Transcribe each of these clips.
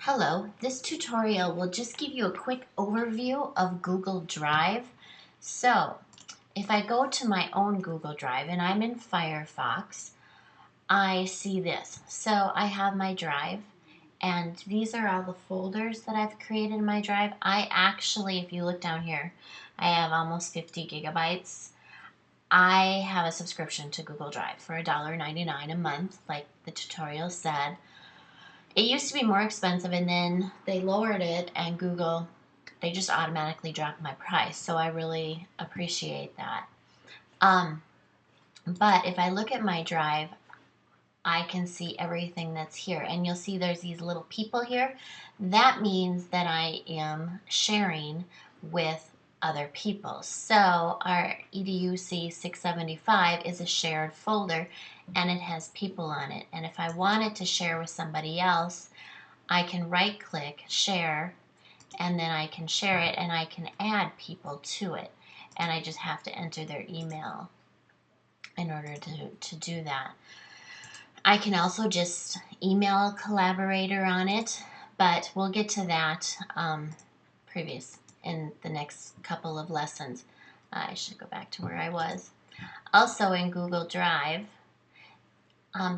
Hello, this tutorial will just give you a quick overview of Google Drive. So, if I go to my own Google Drive and I'm in Firefox, I see this. So I have my drive and these are all the folders that I've created in my drive. I actually, if you look down here, I have almost 50 gigabytes. I have a subscription to Google Drive for $1.99 a month, like the tutorial said. It used to be more expensive and then they lowered it, and Google, they just automatically dropped my price. So I really appreciate that. Um, but if I look at my drive, I can see everything that's here. And you'll see there's these little people here. That means that I am sharing with other people. So our EDUC 675 is a shared folder and it has people on it. And if I wanted to share with somebody else, I can right click share and then I can share it and I can add people to it. And I just have to enter their email in order to do that. I can also just email a collaborator on it, but we'll get to that previous in the next couple of lessons. I should go back to where I was. Also in Google Drive,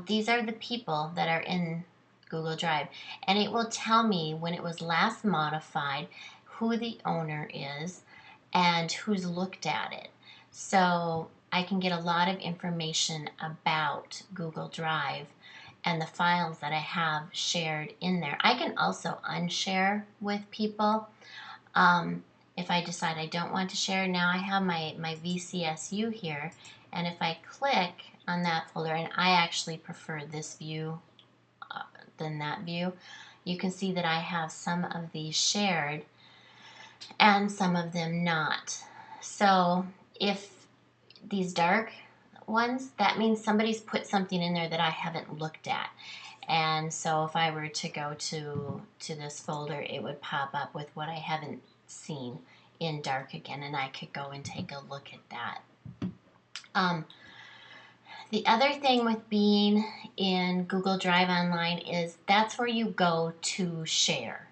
these are the people that are in Google Drive, and it will tell me when it was last modified, who the owner is, and who's looked at it. So I can get a lot of information about Google Drive and the files that I have shared in there. I can also unshare with people. If I decide I don't want to share, now I have my VCSU here, and if I click on that folder, and I actually prefer this view than that view, you can see that I have some of these shared and some of them not. So if these dark ones, that means somebody's put something in there that I haven't looked at. And so if I were to go to this folder, it would pop up with what I haven't seen in dark again, and I could go and take a look at that. The other thing with being in Google Drive Online is that's where you go to share.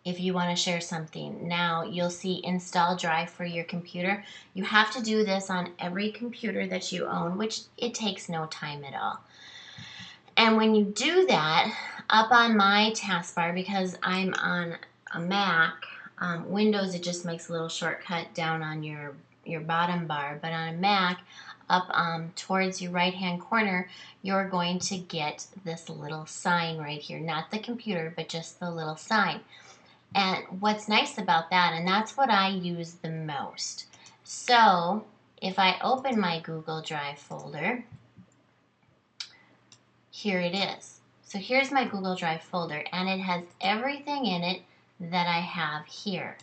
If you want to share something. Now you'll see install Drive for your computer. You have to do this on every computer that you own, which it takes no time at all. And when you do that, up on my taskbar, because I'm on a Mac, Windows, it just makes a little shortcut down on your bottom bar, but on a Mac, up towards your right hand corner, you're going to get this little sign right here. Not the computer, but just the little sign. And what's nice about that, and that's what I use the most. So if I open my Google Drive folder, here it is. So here's my Google Drive folder, and it has everything in it that I have here.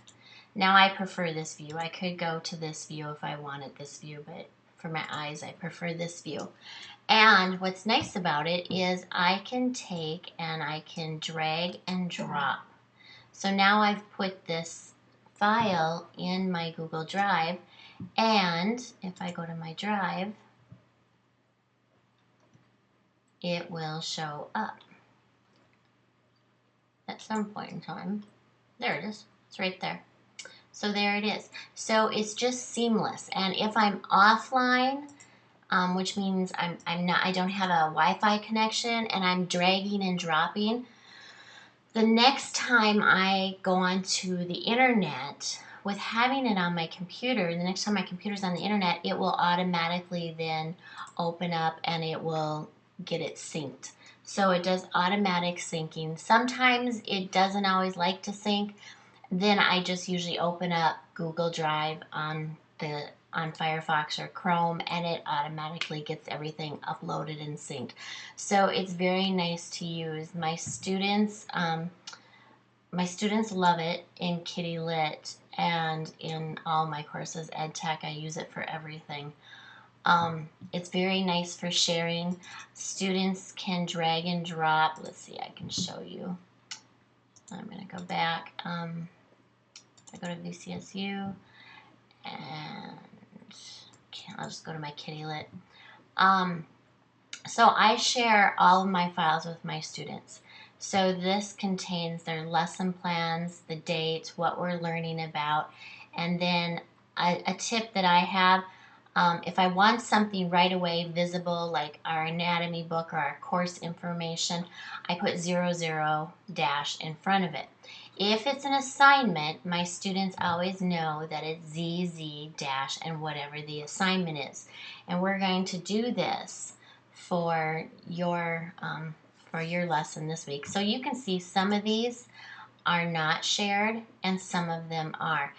Now I prefer this view. I could go to this view if I wanted this view, but for my eyes, I prefer this view. And what's nice about it is I can take and I can drag and drop. So now I've put this file in my Google Drive, and if I go to my drive, it will show up at some point in time. There it is. It's right there. So there it is. So it's just seamless. And if I'm offline, which means I don't have a Wi-Fi connection, and I'm dragging and dropping, the next time I go onto the internet, with having it on my computer, the next time my computer's on the internet, it will automatically then open up and it will get it synced. So it does automatic syncing. Sometimes it doesn't always like to sync. Then I just usually open up Google Drive on Firefox or Chrome, and it automatically gets everything uploaded and synced. So it's very nice to use. My students love it in Kitty Lit, and in all my courses, Ed Tech, I use it for everything. It's very nice for sharing. Students can drag and drop. Let's see, I can show you. I'm going to go back. I go to VCSU, and I'll just go to my Kitty Lit. So I share all of my files with my students. So this contains their lesson plans, the dates, what we're learning about, and then a tip that I have, if I want something right away visible, like our anatomy book or our course information, I put 00 dash in front of it. If it's an assignment, my students always know that it's ZZ dash and whatever the assignment is. And we're going to do this for your lesson this week. So you can see some of these are not shared and some of them are.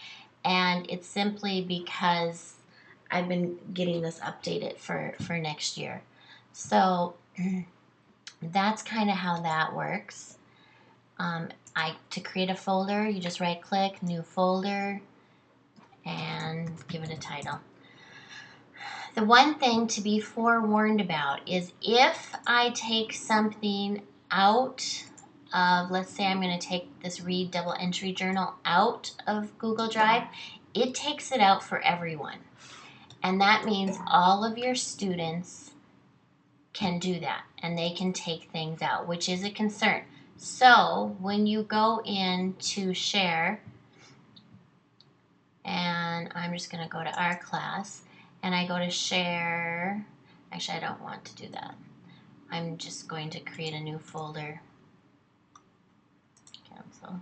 And it's simply because I've been getting this updated for next year. So that's kind of how that works. To create a folder, you just right click, new folder, and give it a title. The one thing to be forewarned about is if I take something out of, let's say I'm going to take this Read Double Entry Journal out of Google Drive, it takes it out for everyone. And that means all of your students can do that, and they can take things out, which is a concern. So when you go in to share, and I'm just going to go to our class, and I go to share. Actually, I don't want to do that. I'm just going to create a new folder. Cancel.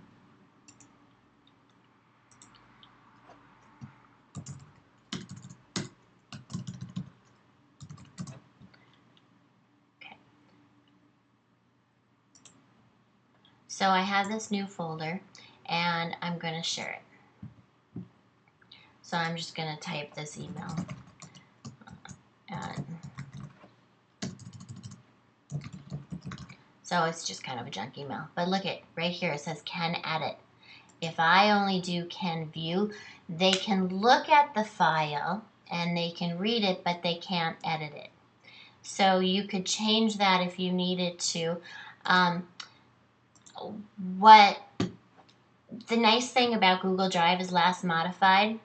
Okay. So I have this new folder, and I'm going to share it. So I'm just going to type this email. So it's just kind of a junk email. But look at right here, it says can edit. If I only do can view, they can look at the file and they can read it, but they can't edit it. So you could change that if you needed to. What the nice thing about Google Drive is last modified.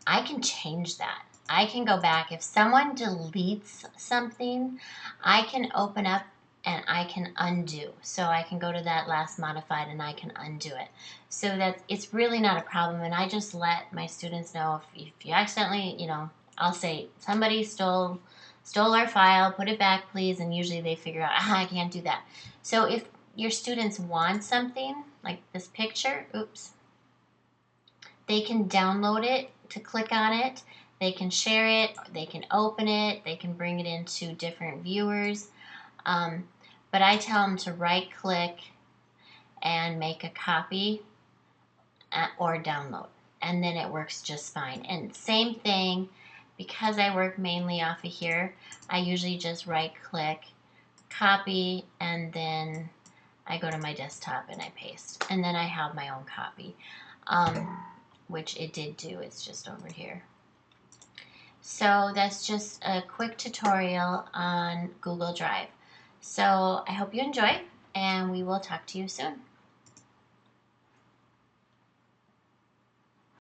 I can change that. I can go back. If someone deletes something, I can open up and I can undo. So I can go to that last modified and I can undo it. So that it's really not a problem. And I just let my students know if you accidentally, I'll say somebody stole our file, put it back please, and usually they figure out, I can't do that. So if your students want something, like this picture, they can download it to click on it. They can share it, they can open it, they can bring it into different viewers. But I tell them to right click and make a copy or download, and then it works just fine. And same thing, because I work mainly off of here, I usually just right click, copy, and then I go to my desktop and I paste. And then I have my own copy, which it did do, it's just over here. So that's just a quick tutorial on Google Drive. So I hope you enjoy, and we will talk to you soon.